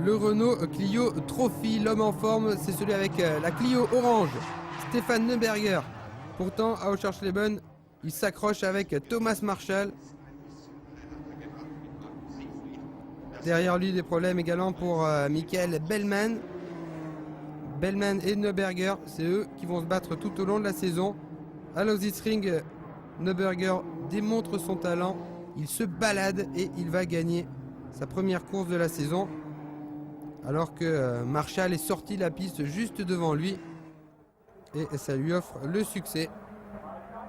le Renault Clio Trophy. L'homme en forme, c'est celui avec la Clio orange, Stefan Neuberger. Pourtant, à Oschersleben, il s'accroche avec Thomas Marshall. Derrière lui, des problèmes également pour Michael Bellman. Bellman et Neuberger, c'est eux qui vont se battre tout au long de la saison. À Lausitzring, Neuberger démontre son talent. Il se balade et il va gagner sa première course de la saison. Alors que Marshall est sorti de la piste juste devant lui. Et ça lui offre le succès.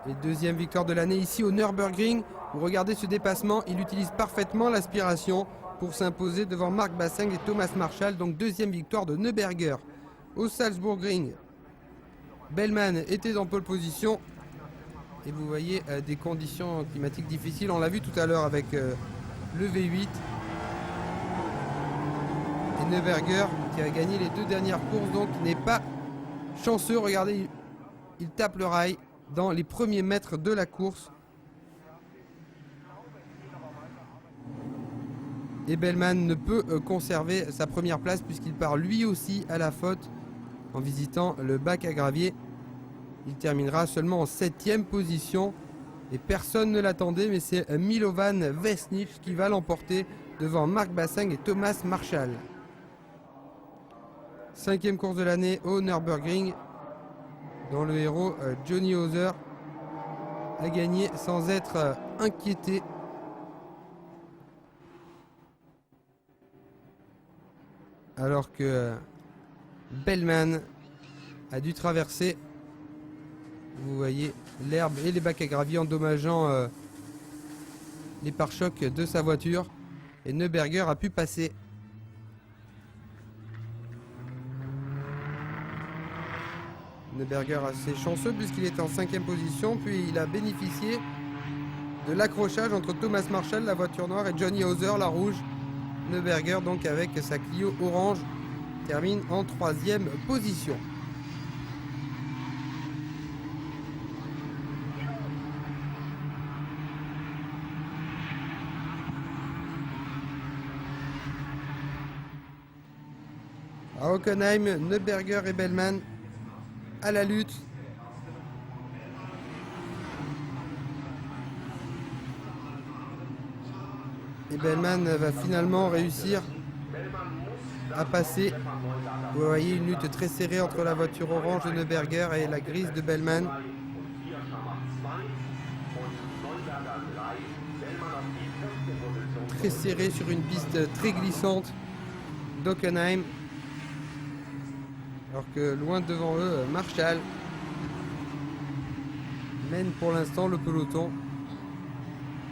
Et deuxième victoire de l'année ici au Nürburgring. Vous regardez ce dépassement, il utilise parfaitement l'aspiration pour s'imposer devant Marc Basseng et Thomas Marshall. Donc deuxième victoire de Neuberger. Au Salzburgring, Bellman était en pole position. Et vous voyez des conditions climatiques difficiles. On l'a vu tout à l'heure avec le V8. Et Neuberger qui a gagné les deux dernières courses, donc n'est pas chanceux. Regardez, il tape le rail dans les premiers mètres de la course. Et Bellman ne peut conserver sa première place puisqu'il part lui aussi à la faute en visitant le bac à gravier. Il terminera seulement en 7e position et personne ne l'attendait, mais c'est Milovan Vesnich qui va l'emporter devant Marc Basseng et Thomas Marshall. 5e course de l'année au Nürburgring, dont le héros Johnny Hauser a gagné sans être inquiété. Alors que Bellman a dû traverser, vous voyez, l'herbe et les bacs à gravier endommageant les pare-chocs de sa voiture. Et Neuberger a pu passer. Neuberger assez chanceux puisqu'il est en 5e position, puis il a bénéficié de l'accrochage entre Thomas Marshall, la voiture noire, et Johnny Hauser, la rouge. Neuberger, donc avec sa Clio orange, termine en 3e position. À Hockenheim, Neuberger et Bellman à la lutte. Et Bellman va finalement réussir à passer. Vous voyez une lutte très serrée entre la voiture orange de Neuberger et la grise de Bellman. Très serré sur une piste très glissante d'Hockenheim. Alors que loin devant eux, Marshall mène pour l'instant le peloton.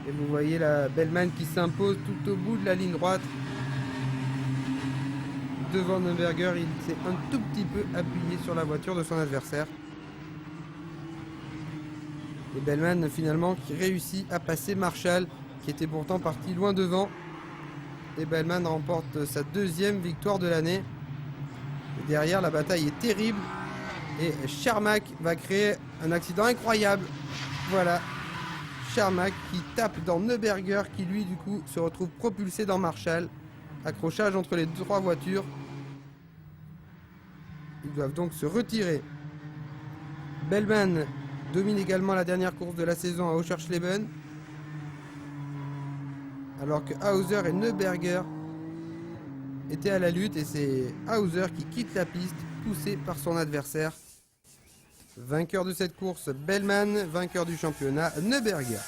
Et vous voyez la Bellman qui s'impose tout au bout de la ligne droite. Devant Neuberger, il s'est un tout petit peu appuyé sur la voiture de son adversaire. Et Bellman finalement qui réussit à passer Marshall, qui était pourtant parti loin devant. Et Bellman remporte sa 2e victoire de l'année. Et derrière, la bataille est terrible. Et Charmak va créer un accident incroyable. Voilà. Charmak qui tape dans Neuberger, qui lui du coup se retrouve propulsé dans Marshall. Accrochage entre les 3 voitures. Ils doivent donc se retirer. Bellman domine également la dernière course de la saison à Oschersleben. Alors que Hauser et Neuberger étaient à la lutte, et c'est Hauser qui quitte la piste, poussé par son adversaire. Vainqueur de cette course, Bellman. Vainqueur du championnat, Neuberger.